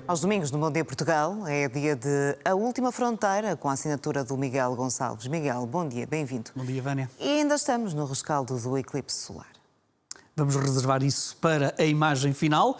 Aos domingos no Bom Dia Portugal é dia de A Última Fronteira, com a assinatura do Miguel Gonçalves. Miguel, bom dia, bem-vindo. Bom dia, Vânia. E ainda estamos no rescaldo do eclipse solar. Vamos reservar isso para a imagem final,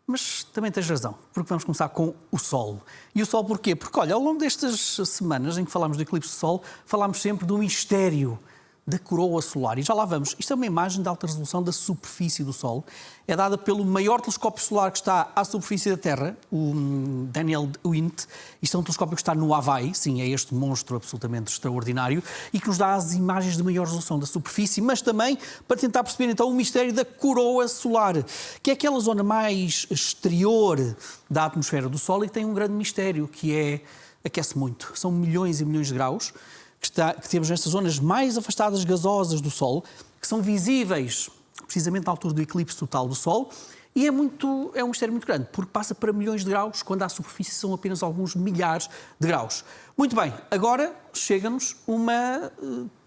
mas também tens razão, porque vamos começar com o Sol. E o Sol porquê? Porque, olha, ao longo destas semanas em que falámos do eclipse de Sol, falámos sempre do mistério da coroa solar. E já lá vamos. Isto é uma imagem de alta resolução da superfície do Sol. É dada pelo maior telescópio solar que está à superfície da Terra, o Daniel Wint. Isto é um telescópio que está no Havaí, sim, é este monstro absolutamente extraordinário, e que nos dá as imagens de maior resolução da superfície, mas também para tentar perceber então o mistério da coroa solar, que é aquela zona mais exterior da atmosfera do Sol e que tem um grande mistério, que é aquece muito. São milhões e milhões de graus que temos nestas zonas mais afastadas gasosas do Sol, que são visíveis precisamente à altura do eclipse total do Sol, e é um mistério muito grande, porque passa para milhões de graus, quando à superfície são apenas alguns milhares de graus. Muito bem, agora chega-nos uma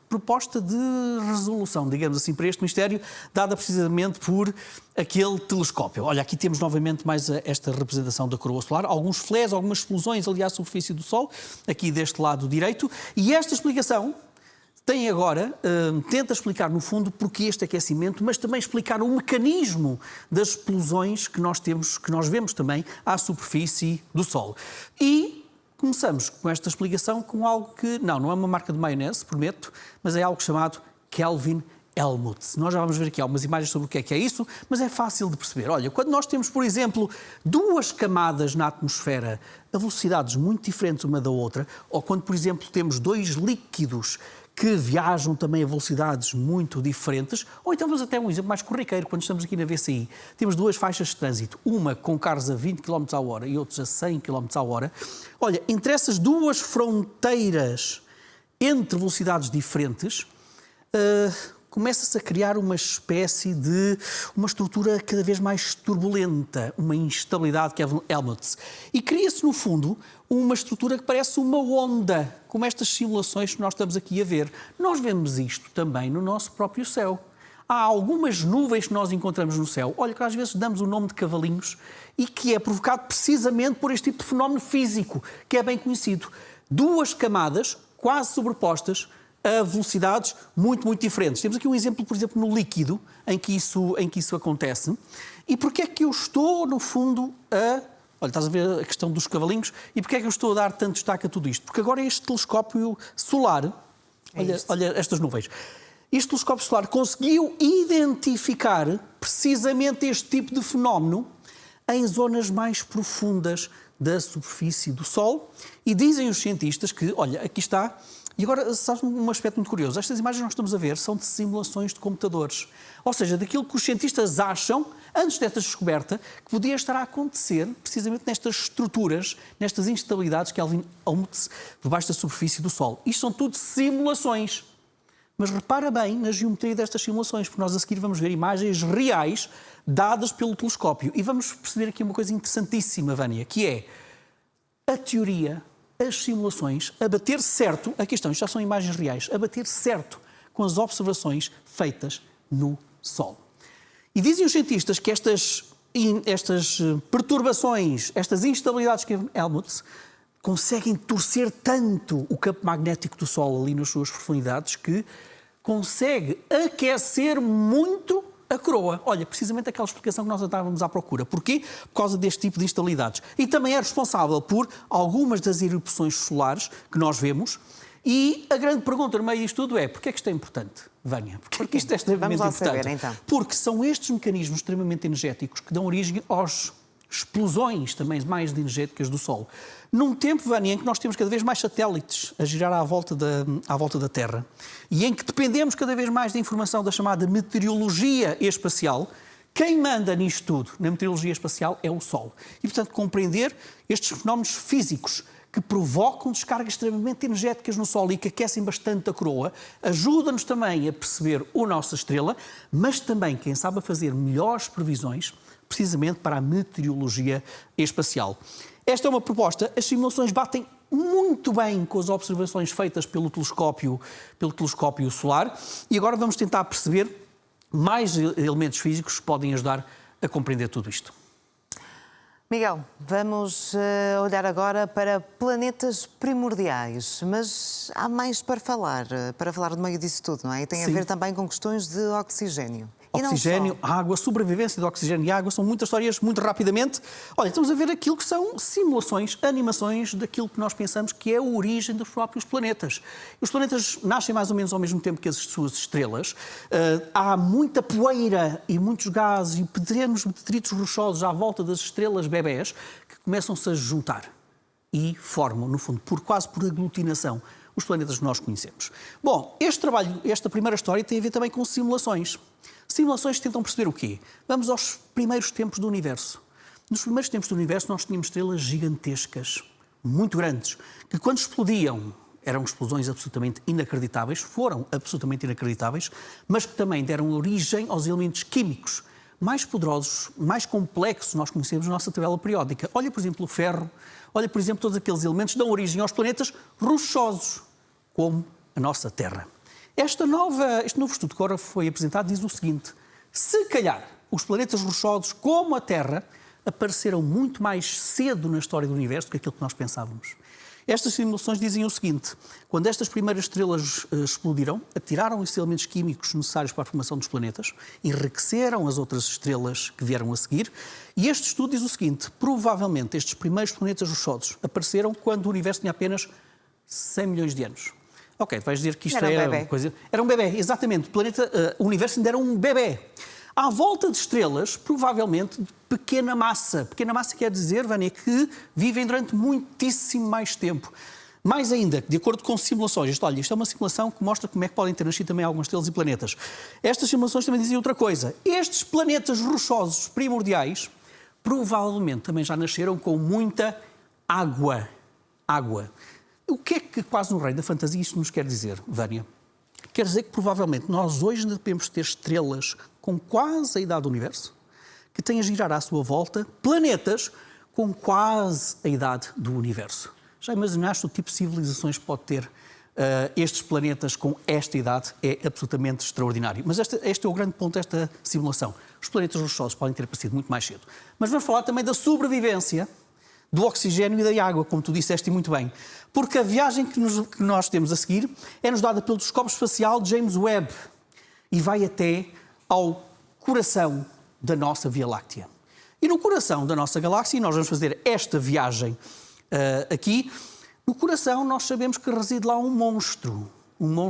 proposta de resolução, digamos assim, para este mistério, dada precisamente por aquele telescópio. Olha, aqui temos novamente mais esta representação da coroa solar, alguns flares, algumas explosões ali à superfície do Sol, aqui deste lado direito, e esta explicação tem agora, tenta explicar no fundo porque este aquecimento, mas também explicar o mecanismo das explosões que nós temos, que nós vemos também à superfície do Sol. E começamos com esta explicação com algo que, não é uma marca de maionese, prometo, mas é algo chamado Kelvin-Helmholtz. Nós já vamos ver aqui algumas imagens sobre o que é isso, mas é fácil de perceber. Olha, quando nós temos, por exemplo, duas camadas na atmosfera a velocidades muito diferentes uma da outra, ou quando, por exemplo, temos dois líquidos que viajam também a velocidades muito diferentes, ou então vamos até um exemplo mais corriqueiro, quando estamos aqui na VCI, temos duas faixas de trânsito, uma com carros a 20 km/h e outros a 100 km/h. Olha, entre essas duas fronteiras entre velocidades diferentes, começa-se a criar uma espécie de uma estrutura cada vez mais turbulenta, uma instabilidade que é Helmholtz. E cria-se, no fundo, uma estrutura que parece uma onda, como estas simulações que nós estamos aqui a ver. Nós vemos isto também no nosso próprio céu. Há algumas nuvens que nós encontramos no céu, olha, que às vezes damos o nome de cavalinhos, e que é provocado precisamente por este tipo de fenómeno físico, que é bem conhecido. Duas camadas quase sobrepostas, a velocidades muito, muito diferentes. Temos aqui um exemplo, por exemplo, no líquido, em que isso acontece. E porquê é que eu estou, no fundo, Olha, estás a ver a questão dos cavalinhos? E porquê é que eu estou a dar tanto destaque a tudo isto? Porque agora este telescópio solar, olha estas nuvens, este telescópio solar conseguiu identificar precisamente este tipo de fenómeno em zonas mais profundas da superfície do Sol. E dizem os cientistas que, olha, aqui está. E agora, sabes um aspecto muito curioso? Estas imagens que nós estamos a ver são de simulações de computadores. Ou seja, daquilo que os cientistas acham, antes desta descoberta, que podia estar a acontecer precisamente nestas estruturas, nestas instabilidades que Kelvin-Helmholtz por baixo da superfície do Sol. Isto são tudo simulações. Mas repara bem na geometria destas simulações, porque nós a seguir vamos ver imagens reais dadas pelo telescópio. E vamos perceber aqui uma coisa interessantíssima, Vânia, que é a teoria, as simulações, a bater certo, aqui estão, isto já são imagens reais, a bater certo com as observações feitas no Sol. E dizem os cientistas que estas perturbações, estas instabilidades que Helmholtz conseguem torcer tanto o campo magnético do Sol ali nas suas profundidades que consegue aquecer muito a coroa. Olha, precisamente aquela explicação que nós estávamos à procura. Porquê? Por causa deste tipo de instabilidades. E também é responsável por algumas das erupções solares que nós vemos. E a grande pergunta no meio disto tudo é: porquê é que isto é importante, Vânia? Porque isto é extremamente importante. Saber, então. Porque são estes mecanismos extremamente energéticos que dão origem às explosões também mais energéticas do Sol. Num tempo, Vânia, em que nós temos cada vez mais satélites a girar à volta da Terra e em que dependemos cada vez mais da informação da chamada meteorologia espacial, quem manda nisto tudo, na meteorologia espacial, é o Sol. E, portanto, compreender estes fenómenos físicos que provocam descargas extremamente energéticas no Sol e que aquecem bastante a coroa, ajuda-nos também a perceber a nossa estrela, mas também, quem sabe, a fazer melhores previsões precisamente para a meteorologia espacial. Esta é uma proposta, as simulações batem muito bem com as observações feitas pelo telescópio solar e agora vamos tentar perceber mais elementos físicos que podem ajudar a compreender tudo isto. Miguel, vamos olhar agora para planetas primordiais, mas há mais para falar no meio disso tudo, não é? E tem a ver também com questões de oxigênio. Oxigênio, água, sobrevivência de oxigênio e água, são muitas histórias, muito rapidamente. Olha, estamos a ver aquilo que são simulações, animações daquilo que nós pensamos que é a origem dos próprios planetas. Os planetas nascem mais ou menos ao mesmo tempo que as suas estrelas. Há muita poeira e muitos gases e pequenos detritos rochosos à volta das estrelas bebés que começam-se a juntar e formam, no fundo, quase por aglutinação, os planetas que nós conhecemos. Bom, este trabalho, esta primeira história tem a ver também com simulações. Simulações que tentam perceber o quê? Vamos aos primeiros tempos do universo. Nos primeiros tempos do universo nós tínhamos estrelas gigantescas, muito grandes, que quando explodiam eram explosões absolutamente inacreditáveis, foram absolutamente inacreditáveis, mas que também deram origem aos elementos químicos mais poderosos, mais complexos nós conhecemos na nossa tabela periódica. Olha, por exemplo, o ferro, olha, por exemplo, todos aqueles elementos que dão origem aos planetas rochosos, como a nossa Terra. Este novo estudo que agora foi apresentado diz o seguinte: se calhar os planetas rochosos, como a Terra, apareceram muito mais cedo na história do universo do que aquilo que nós pensávamos. Estas simulações dizem o seguinte: quando estas primeiras estrelas explodiram, atiraram os elementos químicos necessários para a formação dos planetas, enriqueceram as outras estrelas que vieram a seguir, e este estudo diz o seguinte: provavelmente estes primeiros planetas rochosos apareceram quando o universo tinha apenas 100 milhões de anos. Ok, vais dizer que isto era uma coisa... Era um bebé, exatamente. O universo ainda era um bebé. À volta de estrelas, provavelmente, de pequena massa. Pequena massa quer dizer, Vânia, que vivem durante muitíssimo mais tempo. Mais ainda, de acordo com simulações, isto é uma simulação que mostra como é que podem ter nascido também algumas estrelas e planetas. Estas simulações também dizem outra coisa. Estes planetas rochosos primordiais, provavelmente também já nasceram com muita água. Água. O que é que quase no reino da fantasia isto nos quer dizer, Vânia? Quer dizer que provavelmente nós hoje ainda devemos ter estrelas com quase a idade do universo, que têm a girar à sua volta planetas com quase a idade do universo. Já imaginaste o tipo de civilizações que pode ter estes planetas com esta idade? É absolutamente extraordinário. Mas este é o grande ponto desta simulação. Os planetas rochosos podem ter aparecido muito mais cedo. Mas vamos falar também da sobrevivência do oxigênio e da água, como tu disseste muito bem. Porque a viagem que nós temos a seguir é-nos dada pelo telescópio espacial James Webb e vai até ao coração da nossa Via Láctea. E no coração da nossa galáxia, e nós vamos fazer esta viagem aqui, no coração nós sabemos que reside lá um monstro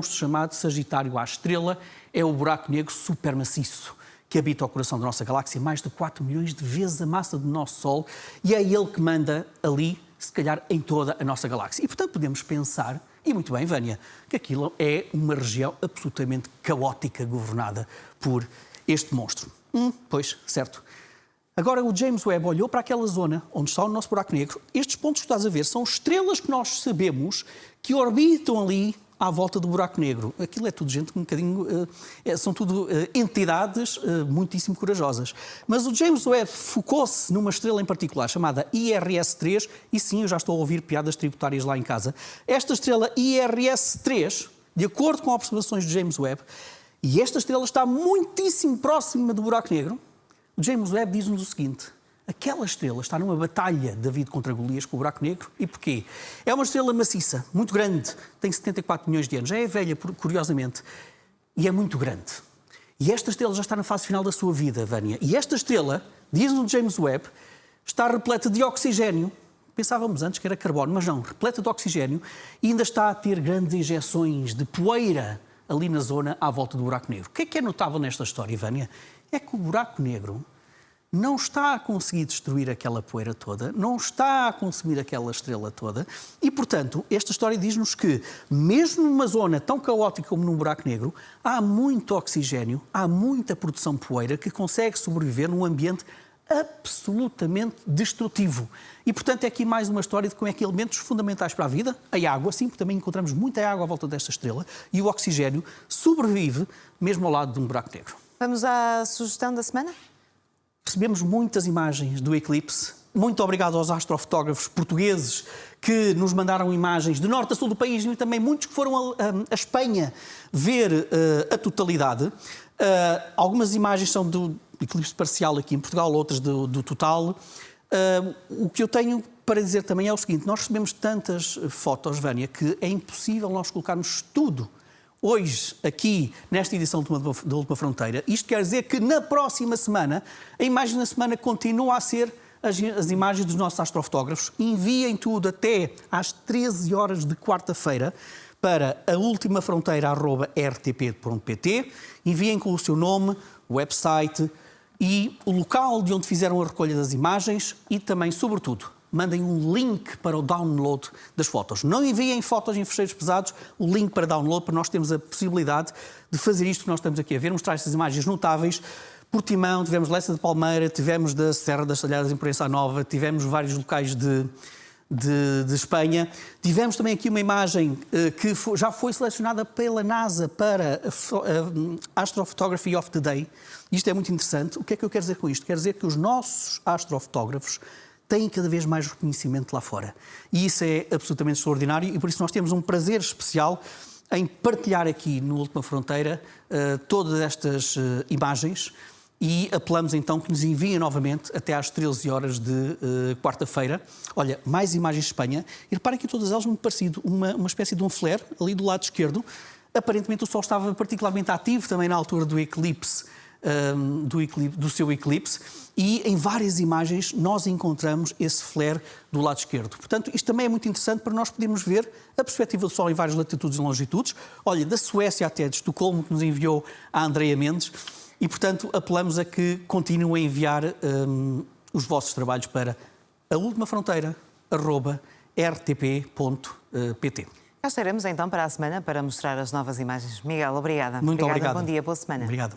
chamado Sagitário A. Estrela é o buraco negro supermaciço que habita o coração da nossa galáxia, mais de 4 milhões de vezes a massa do nosso Sol, e é ele que manda ali, se calhar, em toda a nossa galáxia. E, portanto, podemos pensar, e muito bem, Vânia, que aquilo é uma região absolutamente caótica, governada por este monstro. Pois, certo. Agora, o James Webb olhou para aquela zona onde está o nosso buraco negro. Estes pontos que estás a ver são estrelas que nós sabemos que orbitam ali à volta do buraco negro. Aquilo é tudo gente um bocadinho... são tudo entidades muitíssimo corajosas. Mas o James Webb focou-se numa estrela em particular, chamada IRS-3, e sim, eu já estou a ouvir piadas tributárias lá em casa. Esta estrela IRS-3, de acordo com observações de James Webb, e esta estrela está muitíssimo próxima do buraco negro, o James Webb diz-nos o seguinte: aquela estrela está numa batalha de David contra Golias com o buraco negro. E porquê? É uma estrela maciça, muito grande, tem 74 milhões de anos, já é velha, curiosamente, e é muito grande. E esta estrela já está na fase final da sua vida, Vânia. E esta estrela, diz-nos o James Webb, está repleta de oxigênio. Pensávamos antes que era carbono, mas não, repleta de oxigênio, e ainda está a ter grandes injeções de poeira ali na zona à volta do buraco negro. O que é notável nesta história, Vânia? É que o buraco negro não está a conseguir destruir aquela poeira toda, não está a consumir aquela estrela toda e, portanto, esta história diz-nos que, mesmo numa zona tão caótica como num buraco negro, há muito oxigênio, há muita produção de poeira que consegue sobreviver num ambiente absolutamente destrutivo. E, portanto, é aqui mais uma história de como é que elementos fundamentais para a vida, a água, sim, porque também encontramos muita água à volta desta estrela, e o oxigênio sobrevive mesmo ao lado de um buraco negro. Vamos à sugestão da semana? Recebemos muitas imagens do eclipse. Muito obrigado aos astrofotógrafos portugueses que nos mandaram imagens de norte a sul do país e também muitos que foram a Espanha ver a totalidade. Algumas imagens são do eclipse parcial aqui em Portugal, outras do total. O que eu tenho para dizer também é o seguinte: nós recebemos tantas fotos, Vânia, que é impossível nós colocarmos tudo hoje, aqui, nesta edição da Última Fronteira. Isto quer dizer que na próxima semana, a imagem da semana continua a ser as imagens dos nossos astrofotógrafos. Enviem tudo até às 13 horas de quarta-feira para a ultimafronteira@rtp.pt. Enviem com o seu nome, o website e o local de onde fizeram a recolha das imagens e também, sobretudo, mandem um link para o download das fotos. Não enviem fotos em fecheiros pesados, o link para download, para nós termos a possibilidade de fazer isto que nós estamos aqui a ver, mostrar estas imagens notáveis. Portimão, tivemos Lessa de Palmeira, tivemos da Serra das Talhadas em Proença Nova, tivemos vários locais de Espanha. Tivemos também aqui uma imagem que já foi selecionada pela NASA para Astrophotography of the Day. Isto é muito interessante. O que é que eu quero dizer com isto? Quero dizer que os nossos astrofotógrafos têm cada vez mais reconhecimento lá fora. E isso é absolutamente extraordinário e por isso nós temos um prazer especial em partilhar aqui no Última Fronteira todas estas imagens e apelamos então que nos enviem novamente até às 13 horas de quarta-feira. Olha, mais imagens de Espanha e reparem que todas elas muito parecido, uma espécie de um flare ali do lado esquerdo. Aparentemente o Sol estava particularmente ativo também na altura do eclipse, do seu eclipse, e em várias imagens nós encontramos esse flare do lado esquerdo. Portanto, isto também é muito interessante para nós podermos ver a perspectiva do Sol em várias latitudes e longitudes. Olha, da Suécia até de Estocolmo, que nos enviou a Andrea Mendes, e, portanto, apelamos a que continuem a enviar os vossos trabalhos para aultimafronteira@rtp.pt. Cá estaremos então para a semana para mostrar as novas imagens. Miguel, obrigada. Muito obrigado. Bom dia, boa semana. Obrigado.